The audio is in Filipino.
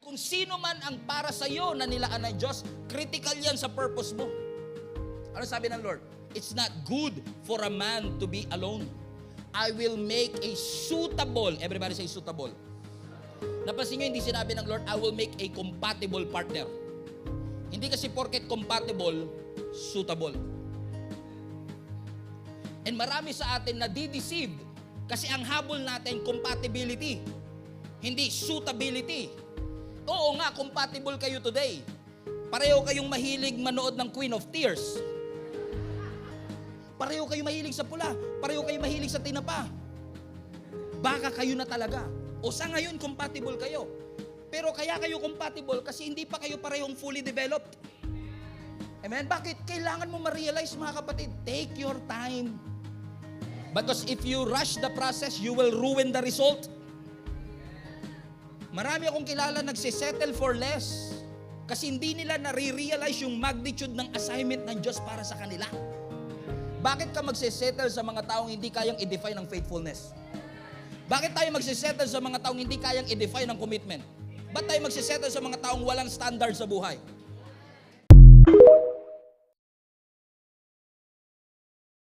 kung sino man ang para sa iyo na nilaan ng Diyos, critical yan sa purpose mo. Ano sabi ng Lord? It's not good for a man to be alone. I will make a suitable, everybody say suitable. Napansin nyo, hindi sinabi ng Lord, I will make a compatible partner. Hindi kasi porket compatible, suitable. And marami sa atin na di-deceived kasi ang habol natin, compatibility. Hindi suitability. Oo nga, compatible kayo today. Pareho kayong mahilig manood ng Queen of Tears. Pareho kayo mahilig sa pula. Pareho kayo mahilig sa tinapa. Baka kayo na talaga. O sa ngayon, compatible kayo. Pero kaya kayo compatible kasi hindi pa kayo parehong fully developed. Amen? Bakit? Kailangan mo ma-realize, mga kapatid, take your time. Because if you rush the process, you will ruin the result. Marami akong kilala nagsisettle for less kasi hindi nila nare-realize yung magnitude ng assignment ng Diyos para sa kanila. Bakit ka magsisettle sa mga taong hindi kayang i-define ng faithfulness? Bakit tayo magsisettle sa mga taong hindi kayang i-define ng commitment? Ba't tayo magsisettle sa mga taong walang standard sa buhay?